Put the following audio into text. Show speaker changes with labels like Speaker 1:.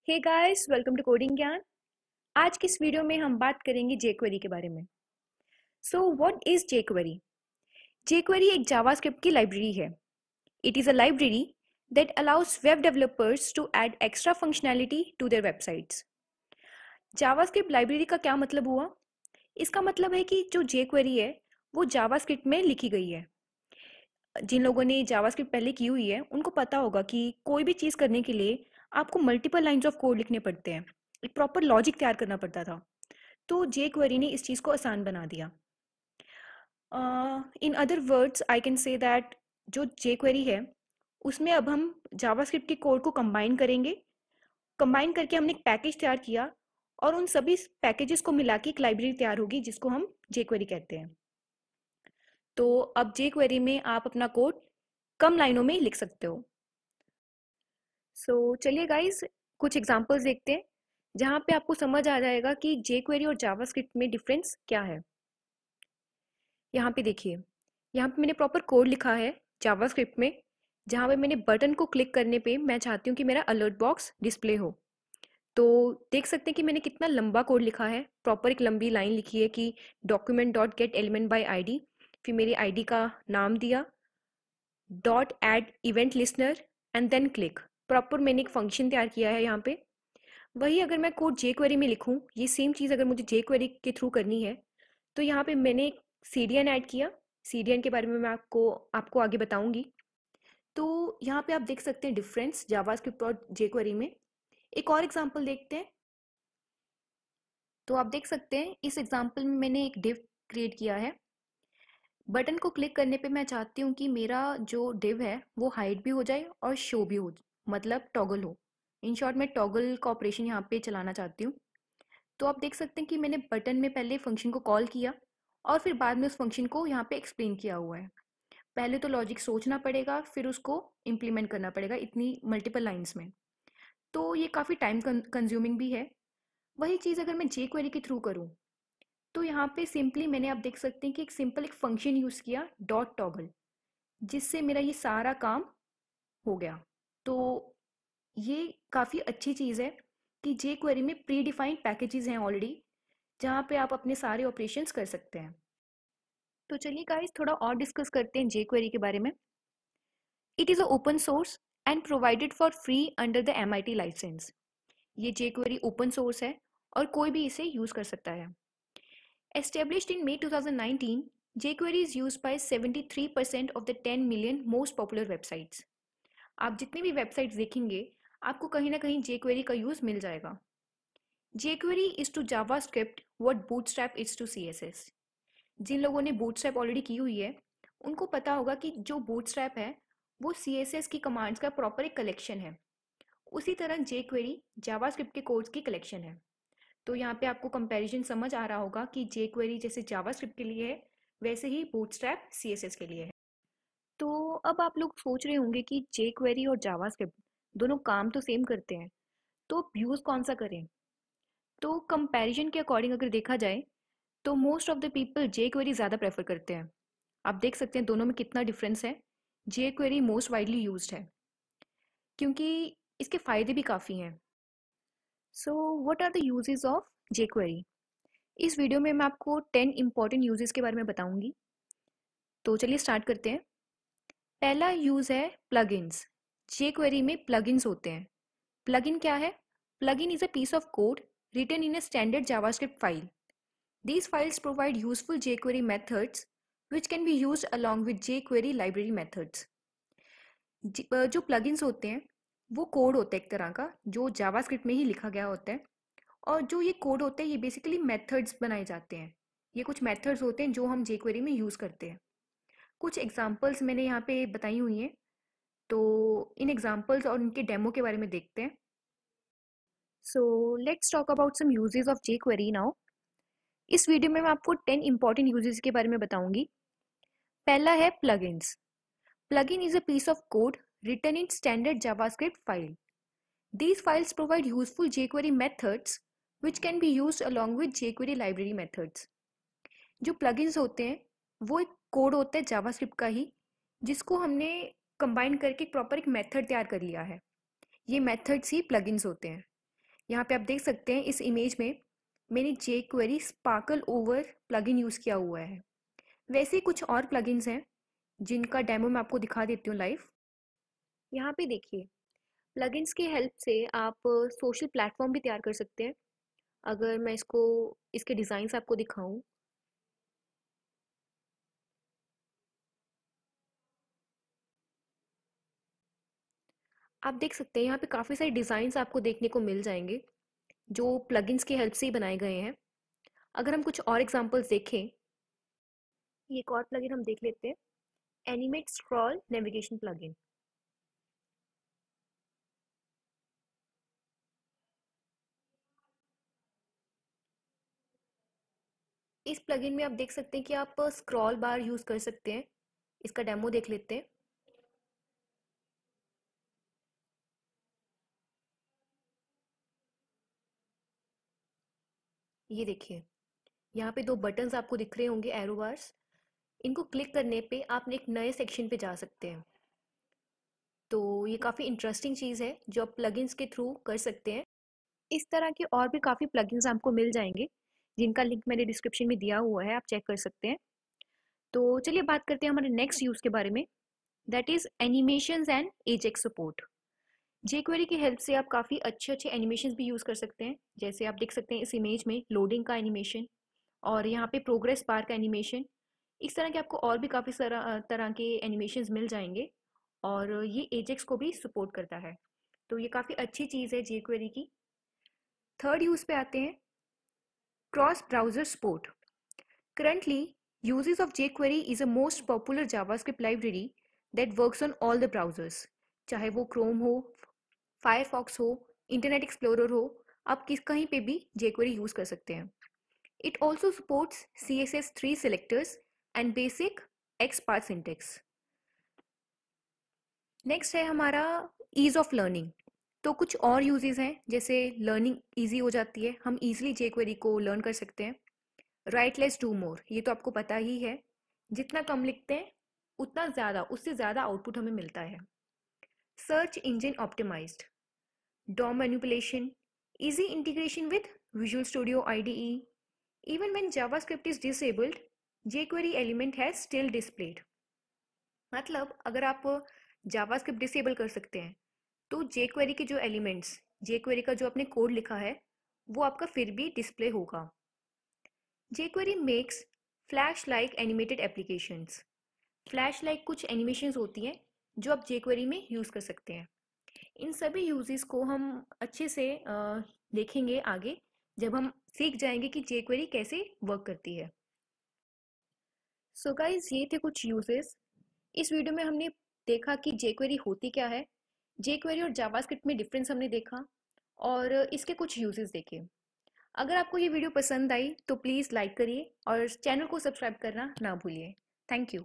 Speaker 1: Hey guys, welcome to Coding Gyan. आज की इस वीडियो में हम बात करेंगे जेक्वेरी के बारे में। So what is jQuery? JQuery एक जावास्क्रिप्ट की लाइब्रेरी है। It is a library that allows web developers to add extra functionality to their websites. JavaScript library का क्या मतलब हुआ? इसका मतलब है कि जो जेक्वेरी है वो जावास्क्रिप्ट में लिखी गई है। जिन लोगों ने जावास्क्रिप्ट पहले की हुई है उनको पता होगा कि कोई भी चीज़ करने के लिए आपको मल्टीपल लाइंस ऑफ कोड लिखने पड़ते हैं। एक प्रॉपर लॉजिक तैयार करना पड़ता था। तो जे क्वेरी ने इस चीज़ को आसान बना दिया। In other words I can say that जो जे क्वेरी है उसमें अब हम जावास्क्रिप्ट के कोड को कंबाइन करेंगे। कंबाइन करके हमने एक पैकेज तैयार किया और उन सभी पैकेजेस को मिला के एक लाइब्रेरी तैयार होगी जिसको हम जे क्वेरी कहते हैं। तो अब जे क्वेरी में आप अपना कोड कम लाइनों में लिख सकते हो। सो चलिए गाइस, कुछ एग्जांपल्स देखते हैं जहाँ पे आपको समझ आ जाएगा कि जे क्वेरी और जावास्क्रिप्ट में डिफरेंस क्या है। यहाँ पे देखिए, यहाँ पे मैंने प्रॉपर कोड लिखा है जावास्क्रिप्ट में, जहाँ पे मैंने बटन को क्लिक करने पे मैं चाहती हूँ कि मेरा अलर्ट बॉक्स डिस्प्ले हो। तो देख सकते हैं कि मैंने कितना लंबा कोड लिखा है। प्रॉपर एक लंबी लाइन लिखी है कि document dot get element by ID, फिर मेरी आईडी का नाम दिया, dot add event listener and then click. Proper मैंने एक फंक्शन तैयार किया है यहाँ पे। वही अगर मैं कोड जे क्वेरी में लिखूँ, ये सेम चीज़ अगर मुझे जे क्वेरी के थ्रू करनी है, तो यहाँ पे मैंने एक सीडीएन ऐड किया। सीडीएन के बारे में मैं आपको आपको आगे बताऊंगी। तो यहाँ पे आप देख सकते हैं डिफरेंस जावास्क्रिप्ट और जे क्वेरी में। एक और एग्जांपल देखते हैं। तो आप देख सकते हैं इस एग्जांपल में मैंने एक डिव क्रिएट किया है। बटन को क्लिक करने पे मैं चाहती हूँ कि मेरा जो डिव है वो हाइड भी हो जाए और शो भी हो, मतलब टॉगल हो। इन शॉर्ट मैं टॉगल का ऑपरेशन यहाँ पे चलाना चाहती हूँ। तो आप देख सकते हैं कि मैंने बटन में पहले फंक्शन को कॉल किया और फिर बाद में उस फंक्शन को यहाँ पे एक्सप्लेन किया हुआ है। पहले तो लॉजिक सोचना पड़ेगा, फिर उसको इम्प्लीमेंट करना पड़ेगा इतनी मल्टीपल लाइंस में। तो ये काफ़ी टाइम कंज्यूमिंग भी है। वही चीज़ अगर मैं जे क्वेरी के थ्रू करूँ, तो यहाँ पे सिंपली मैंने आप देख सकते हैं कि एक सिंपल एक फंक्शन यूज़ किया डॉट टॉगल, जिससे मेरा ये सारा काम हो गया। तो ये काफ़ी अच्छी चीज़ है कि जे क्वेरी में प्री डिफाइंड पैकेजेस हैं ऑलरेडी, जहाँ पे आप अपने सारे ऑपरेशंस कर सकते हैं। तो चलिए गाइस, थोड़ा और डिस्कस करते हैं जे क्वेरी के बारे में। It is a open source and provided for free under the MIT licence. ये जे क्वेरी ओपन सोर्स है और कोई भी इसे यूज़ कर सकता है। Established in May 2019, jQuery is used by 73% of the 10 million most popular websites. आप जितनी भी वेबसाइट्स देखेंगे आपको कहीं ना कहीं jQuery का यूज़ मिल जाएगा। jQuery is to JavaScript what Bootstrap is to CSS. जिन लोगों ने Bootstrap ऑलरेडी की हुई है उनको पता होगा कि जो Bootstrap है वो CSS की कमांड्स का प्रॉपर एक कलेक्शन है। उसी तरह jQuery JavaScript के कोड्स की कलेक्शन है। तो यहाँ पे आपको कंपैरिजन समझ आ रहा होगा कि जे क्वेरी जैसे जावास्क्रिप्ट के लिए है, वैसे ही बूटस्ट्रैप सीएसएस के लिए है। तो अब आप लोग सोच रहे होंगे कि जे क्वेरी और जावास्क्रिप्ट दोनों काम तो सेम करते हैं, तो यूज़ कौन सा करें? तो कंपैरिजन के अकॉर्डिंग अगर देखा जाए तो most of the people J query ज़्यादा प्रेफर करते हैं। आप देख सकते हैं दोनों में कितना डिफरेंस है। JQuery most widely used है क्योंकि इसके फ़ायदे भी काफ़ी हैं। So what are the uses of jQuery? इस वीडियो में मैं आपको 10 इंपॉर्टेंट यूजेस के बारे में बताऊंगी। तो चलिए स्टार्ट करते हैं। पहला यूज़ है प्लगइन्स। jQuery में प्लगइन्स होते हैं। प्लगइन क्या है? Plugin is a piece of code written in a standard JavaScript file. These files provide useful jQuery methods which can be used along with jQuery library methods. जो plugins होते हैं वो code होता है एक तरह का जो जावास्क्रिप्ट में ही लिखा गया होता है, और जो ये कोड होते हैं ये बेसिकली मेथड्स बनाए जाते हैं। ये कुछ मेथड्स होते हैं जो हम jQuery में यूज़ करते हैं। कुछ एग्जांपल्स मैंने यहाँ पे बताई हुई हैं, तो इन एग्जांपल्स और इनके डेमो के बारे में देखते हैं। So let's talk about some uses of jQuery now. इस वीडियो में मैं आपको 10 इंपॉर्टेंट यूजेस के बारे में बताऊंगी। पहला है plugins. Plugin is a piece of code written in standard JavaScript file. These files provide useful jQuery methods which can be used along with jQuery library methods. जो प्लगइन्स होते हैं वो एक कोड होता है जावास्क्रिप्ट का ही, जिसको हमने कंबाइन करके प्रॉपर एक मेथड तैयार कर लिया है। ये मेथड्स ही प्लगइन्स होते हैं। यहाँ पे आप देख सकते हैं इस इमेज में मैंने jQuery sparkle over plugin use किया हुआ है। वैसे ही कुछ और प्लगइन्स हैं जिनका डेमो मैं आपको दिखा देती हूँ लाइव। यहाँ पे देखिए, प्लगइन्स की हेल्प से आप सोशल प्लेटफॉर्म भी तैयार कर सकते हैं। अगर मैं इसके डिज़ाइंस आपको दिखाऊं, आप देख सकते हैं यहाँ पे काफ़ी सारे डिज़ाइंस आपको देखने को मिल जाएंगे जो प्लगइन्स की हेल्प से ही बनाए गए हैं। अगर हम कुछ और एग्जांपल्स देखें, ये एक और प्लगइन हम देख लेते हैं, एनिमेट स्क्रॉल नेविगेशन प्लगइन। इस प्लगइन में आप देख सकते हैं कि आप स्क्रॉल बार यूज़ कर सकते हैं। इसका डेमो देख लेते हैं। ये देखिए, यहाँ पे दो बटन्स आपको दिख रहे होंगे, एरो बार्स। इनको क्लिक करने पे आप एक नए सेक्शन पे जा सकते हैं। तो ये काफ़ी इंटरेस्टिंग चीज़ है जो आप प्लगइन्स के थ्रू कर सकते हैं। इस तरह के और भी काफ़ी प्लगइन्स आपको मिल जाएंगे जिनका लिंक मैंने डिस्क्रिप्शन में दिया हुआ है, आप चेक कर सकते हैं। तो चलिए बात करते हैं हमारे नेक्स्ट यूज़ के बारे में, that is animations and Ajax support. jQuery की हेल्प से आप काफ़ी अच्छे अच्छे एनिमेशंस भी यूज़ कर सकते हैं। जैसे आप देख सकते हैं इस इमेज में लोडिंग का एनिमेशन और यहाँ पे प्रोग्रेस बार का एनिमेशन। इस तरह के आपको और भी काफ़ी सारा तरह के एनिमेशंस मिल जाएंगे और ये एजेक्स को भी सपोर्ट करता है। तो ये काफ़ी अच्छी चीज़ है jQuery की। थर्ड यूज़ पे आते हैं, cross browser support. Currently, uses of jQuery is a most popular JavaScript library that works on all the browsers. चाहे वो Chrome हो, Firefox हो, Internet Explorer हो, आप कहीं पे भी jQuery यूज़ कर सकते हैं। It also supports CSS3 selectors and basic XPath syntax. Next है हमारा ईज ऑफ लर्निंग। तो कुछ और यूजेस हैं, जैसे लर्निंग ईजी हो जाती है, हम ईजिली jQuery को लर्न कर सकते हैं। राइट लेस डू मोर, ये तो आपको पता ही है, जितना कम लिखते हैं उतना ज़्यादा, उससे ज़्यादा आउटपुट हमें मिलता है। Search engine optimized, DOM manipulation, easy integration with Visual Studio IDE. Even when JavaScript is disabled, jQuery element has still displayed. मतलब अगर आप JavaScript डिसेबल कर सकते हैं तो jQuery के जो एलिमेंट्स, jQuery का जो आपने कोड लिखा है वो आपका फिर भी डिस्प्ले होगा। jQuery makes flash like animated applications. Flash like कुछ एनिमेशंस होती हैं जो आप jQuery में यूज़ कर सकते हैं। इन सभी यूजेस को हम अच्छे से देखेंगे आगे जब हम सीख जाएंगे कि jQuery कैसे वर्क करती है। सो गाइस, ये थे कुछ यूजेस। इस वीडियो में हमने देखा कि jQuery होती क्या है, jQuery और जावास्क्रिप्ट में डिफरेंस हमने देखा और इसके कुछ यूजेस देखे। अगर आपको ये वीडियो पसंद आई तो प्लीज़ लाइक करिए और चैनल को सब्सक्राइब करना ना भूलिए। Thank you.